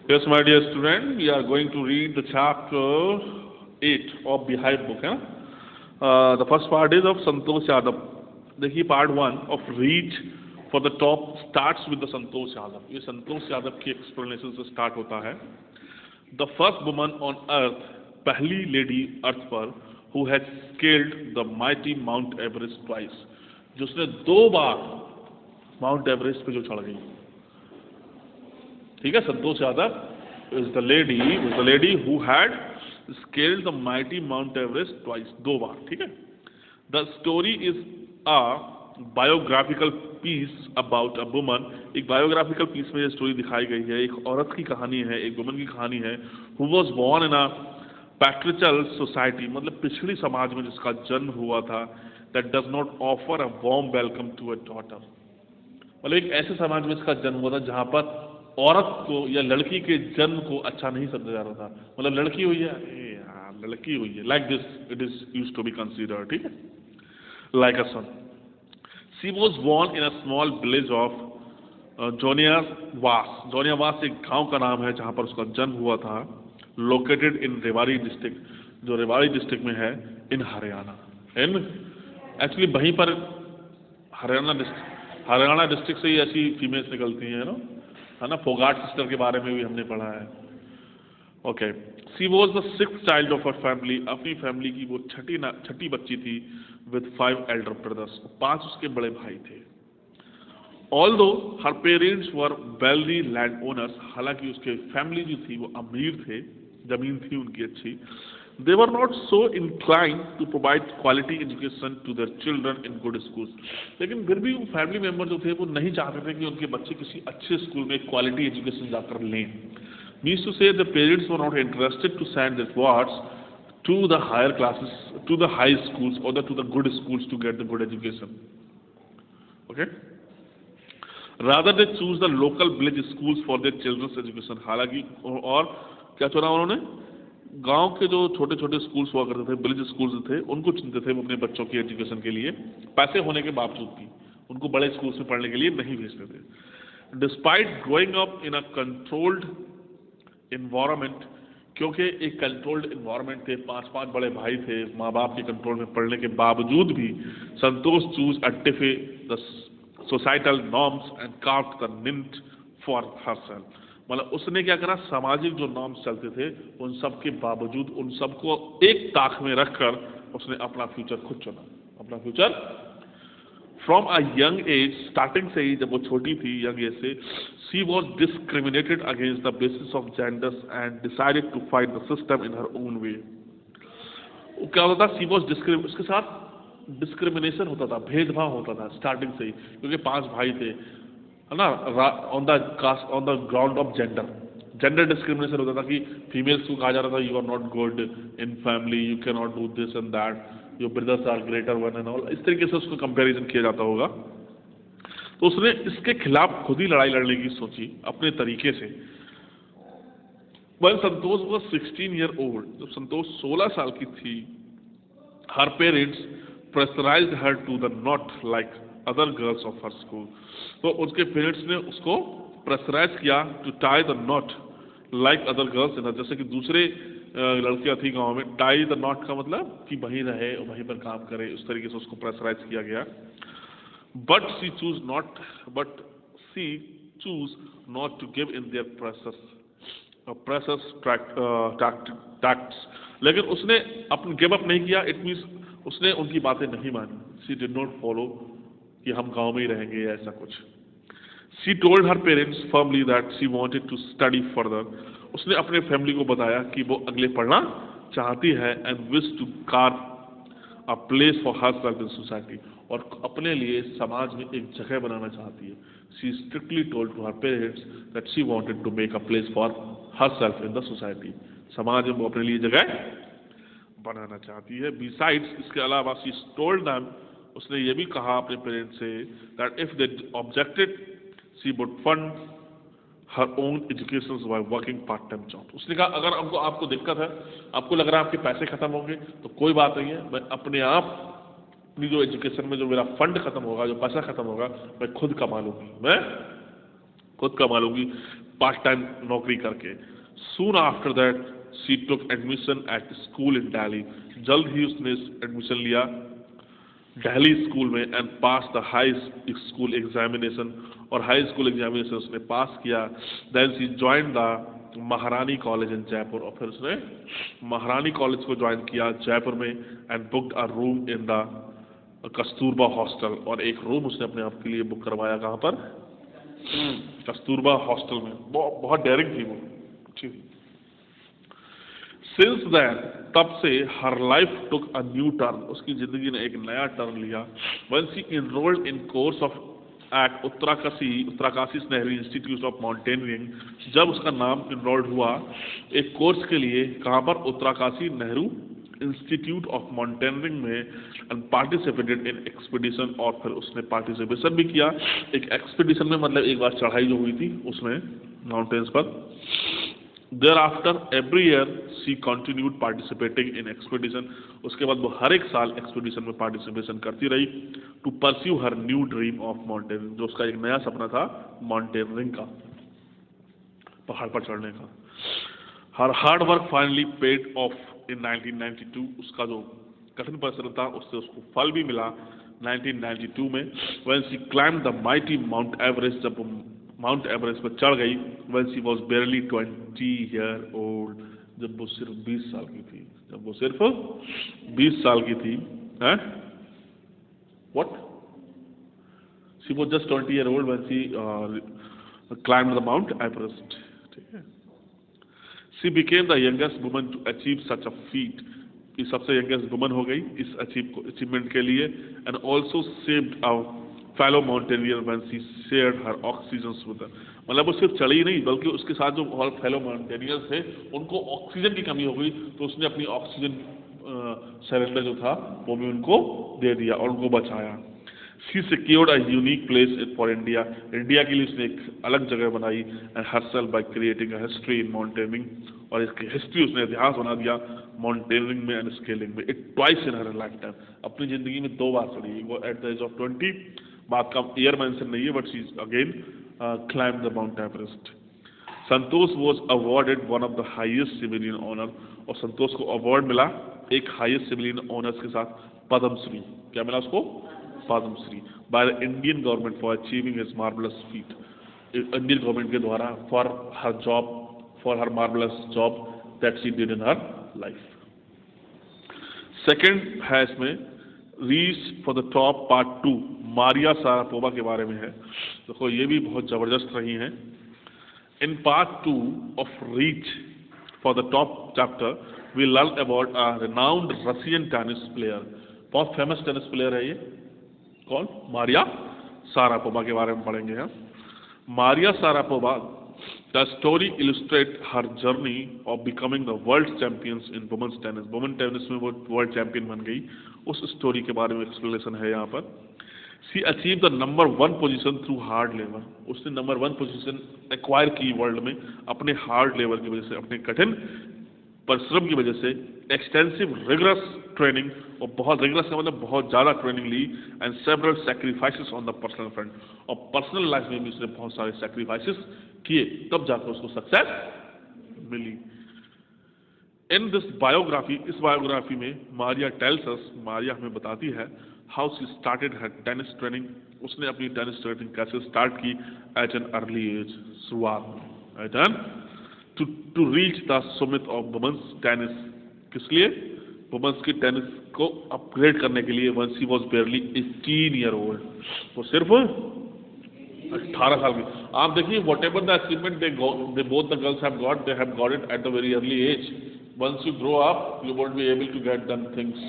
Yes, my dear student, we are going to read the chapter 8 of Beehive book. The first part is of Santosh Yadav. देखिए part 1 of Reach for the Top starts with the Santosh Yadav. ये संतोष यादव की explanation से start होता है. The first woman on earth, पहली lady अर्थ पर, who has scaled the mighty Mount Everest twice, जिसने 2 बार Mount Everest पे जो चढ़ गई. ठीक है, Santosh Yadav is the lady who had scaled the mighty Mount Everest twice, 2 बार. ठीक है. The story is a biographical piece about a woman. एक biographical piece में ये story दिखाई गई है. एक औरत की कहानी है, एक woman की कहानी है, who was born in a patriarchal society, मतलब पिछड़ी समाज में जिसका जन्म हुआ था, that does not offer a warm welcome to a daughter. मतलब एक ऐसे समाज में इसका जन्म हुआ था जहाँ पर औरत को या लड़की के जन्म को अच्छा नहीं समझा जा रहा था. मतलब लड़की हुई है, लड़की हुई है, like this it is used to be considered. ठीक है, like a son. She was born in a small village of Joniyawas. Joniyawas एक गांव का नाम है जहां पर उसका जन्म हुआ था. लोकेटेड इन रेवाड़ी डिस्ट्रिक्ट, जो रेवाड़ी डिस्ट्रिक्ट में है, इन हरियाणा. इन एक्चुअली वहीं पर हरियाणा डिस्ट्रिक्ट से ही ऐसी फीमेल्स निकलती हैं ना, है ना. फोगाट सिस्टर के बारे में भी हमने पढ़ा है. Okay. She was the 6th child of her family. अपनी फैमिली की वो छठी बच्ची थी. विद 5 एल्डर ब्रदर्स, 5 उसके बड़े भाई थे. Although her parents were wealthy land owners, हालांकि उसके फैमिली जो थी वो अमीर थे, जमीन थी उनकी अच्छी. They were not so inclined to provide quality education to their children in good schools. लेकिन फिर भी वो फैमिली मेंबर जो थे वो नहीं चाहते थे कि उनके बच्चे किसी अच्छे स्कूल में क्वालिटी एजुकेशन जाकर लें. Means to say the parents were not interested to send their wards to the higher classes, to the high schools or to the good schools to get the good education. Okay. Rather they choose the local village schools for their children's education. हालांकि और क्या चुना उन्होंने, गांव के जो छोटे छोटे स्कूल्स हुआ करते थे, विलेज स्कूल्स थे, उनको चुनते थे वो अपने बच्चों की एजुकेशन के लिए. पैसे होने के बावजूद भी उनको बड़े स्कूल्स में पढ़ने के लिए नहीं भेजते थे. Despite growing up in a controlled environment, क्योंकि एक कंट्रोल्ड इन्वायरमेंट थे, 5 बड़े भाई थे, माँ बाप के कंट्रोल में पढ़ने के बावजूद भी Santosh choose a defy the societal norms and carved the niche for herself. मतलब उसने क्या करा, सामाजिक जो नॉर्म्स चलते थे उन सब के बावजूद उन सबको एक ताक में रखकर उसने अपना फ्यूचर खुद चुना. अपना future from a young age, starting से ही, जब वो छोटी थी, यंग एज से, she was discriminated against the basis of genders and decided to fight the system in her own way. क्या होता था, शी वॉज उसके साथ डिस्क्रिमिनेशन होता था, भेदभाव होता था स्टार्टिंग से ही, क्योंकि 5 भाई थे, है ना. On the ground of gender discrimination होता था कि फीमेल्स को कहा जा रहा था you are not good in family, you can not do this and that, your brothers are greater one and all. इस तरीके से उसको कंपैरिजन किया जाता होगा. तो उसने इसके खिलाफ खुद ही लड़ाई लड़ने की सोची अपने तरीके से. When Santosh was 16 years old, जब संतोष 16 साल की थी, her parents pressurized her to the not like other girls of her school. तो उसके पेरेंट्स ने उसको प्रेशराइज किया to tie the knot like other girls in, जैसे कि दूसरे लड़कियां थी गांव में. टाई द नॉट का मतलब कि वहीं रहे, वहीं पर काम करे, उस तरीके से उसको प्रेशराइज किया गया. But she choose not to give in their pressures tactics. लेकिन उसने अपने गिव अप नहीं किया. इट मीन्स उसने उनकी बातें नहीं मानी. सी डिड नॉट फॉलो कि हम गांव में ही रहेंगे ऐसा कुछ. She told her parents firmly that she wanted to study further. उसने अपने फैमिली को बताया कि वो अगले पढ़ना चाहती है. And wish to carve a place for herself in society, और अपने लिए समाज में एक जगह बनाना चाहती है. She strictly told to her parents that she wanted to make a place for herself in the society. समाज में वो अपने लिए जगह बनाना चाहती है. बिसाइड्स, इसके अलावा शी टोल्ड देम, उसने ये भी कहा अपने parents say that if they objected she would fund her own education by working part time job. उसने कहा अगर आपको दिक्कत है, आपको लग रहा है आपके पैसे खत्म होंगे, तो कोई बात नहीं है, मैं अपने आप अपनी जो एजुकेशन में जो मेरा फंड खत्म होगा, जो पैसा खत्म होगा, मैं खुद कमा लूंगी. पार्ट टाइम नौकरी करके। Soon after that she took admission at school इन दिल्ली, जल्द ही उसने एडमिशन लिया दिल्ली स्कूल में, and pass the high school examination, और हाई स्कूल एग्जामिनेशन उसने पास किया। देन शी ज्वाइन द महारानी कॉलेज इन जयपुर, और फिर उसने महारानी कॉलेज को ज्वाइन किया जयपुर में, and booked a room in the Kasturba hostel, और एक रूम उसने अपने आप के लिए बुक करवाया। कहाँ पर? कस्तूरबा हॉस्टल में। बहुत डेयरिंग थी वो, अच्छी थी। सिंस दैन, तब से her life took a new turn, उसकी जिंदगी ने एक नया टर्न लिया। When she enrolled in course of at Uttarkashi Nehru institute of mountaineering, जब उसका नाम इनरोल्ड हुआ एक कोर्स के लिए, कहाँ पर? Uttarkashi Nehru institute of mountaineering में, एंड पार्टिसिपेटेड इन एक्सपीडिशन, और फिर उसने पार्टिसिपेशन भी किया एक एक्सपीडिशन में, मतलब एक बार चढ़ाई जो हुई थी उसमें माउंटेन्स पर। Thereafter every year she continued participating in expedition, उसके बाद वो हर एक साल एक्सपीडिशन में पार्टिसिपेशन करती रही। To pursue her new dream of mountaineering, जो उसका एक नया सपना था माउंटेनियरिंग का, पहाड़ पर चढ़ने का। Her hard work finally paid off in 1992, उसका जो कठिन परिश्रम था उससे उसको फल भी मिला 1992 में। When she climb the mighty mount Everest, जब वो माउंट एवरेस्ट पर चढ़ गई। When she was बेयरली 20 year old, जब वो सिर्फ 20 साल की थी, जब वो सिर्फ 20 साल की थी। हैं? What? She was just 20 year old when she climb the Mount Everest. ठीक है। She became the youngest woman to achieve such a feat, ये सबसे यंगेस्ट वुमन हो गई इस अचीवमेंट के लिए। And also saved a fellow mountaineer when she shared her oxygen with, मतलब वो सिर्फ चढ़ी नहीं बल्कि उसके साथ जो और फेलो माउंटेनियर्स थे उनको ऑक्सीजन की कमी हो गई, तो उसने अपनी ऑक्सीजन सिलेंडर जो था वो भी उनको दे दिया और उनको बचाया। She secured a unique place for India, India के लिए उसने एक अलग जगह बनाई। And herself by creating a history in mountaineering, और इसकी हिस्ट्री उसने इतिहास बना दिया माउंटेनियरिंग में एंड स्केलिंग में। It twice in her life time, अपनी जिंदगी में 2 बार चढ़ी, वो एट द एज ऑफ 20, बात का ईयर मेंशन नहीं है, but she again climb the Mount Everest. Santosh was awarded one of the highest civilian honour, और संतोष को अवार्ड मिला एक हाईएस्ट सिविलियन ऑनर्स के साथ, पद्मश्री। क्या मिला उसको? Padma Shri, by the Indian government for achieving his marvellous feat, Indian government के द्वारा for her marvellous job that she did in her life. Second है इसमें reach for the top part 2, Maria Sharapova के बारे में है। देखो ये भी बहुत जबरदस्त रही हैं। In part 2 of reach for the top chapter we learn about a renowned Russian tennis player, बहुत फेमस टेनिस प्लेयर है ये, कौन? मारिया सारापोवा के बारे में पढ़ेंगे हम। Maria Sharapova, the story illustrate her journey of becoming the world champions in women's tennis, women tennis में वो वर्ल्ड चैंपियन बन गई, उस स्टोरी के बारे में एक्सप्लेनेशन है यहाँ पर। She achieve the number 1 position through hard labour, उसने नंबर 1 पोजीशन एक्वायर की वर्ल्ड में अपने हार्ड लेबर की वजह से, अपने कठिन परिश्रम की वजह से, एक्सटेंसिव रिगरस ट्रेनिंग, और बहुत रिगरस का मतलब बहुत ज़्यादा ट्रेनिंग ली, and several sacrifices on the personal front, और पर्सनल लाइफ में भी उसने बहुत सारे सैक्रिफाइसेस किए, तब जाकर उसको सक्सेस मिली। इन दिस बायोग्राफी, इस बायोग्राफी में मारिया टेल्स अस, मारिया हमें बताती है how she started her tennis training, उसने अपनी टेनिस ट्रेनिंग कैसे स्टार्ट की एट एन अर्ली एज, शुरुआत में, at an to reach the summit of women's tennis, किस लिए? वुमेन्स की टेनिस को अपग्रेड करने के लिए। When she was barely 18 year old, वो सिर्फ 18 साल की। आप देखिए whatever the achievement they both the girls have got it at the very early age. Once you grow up, you won't be able to get done things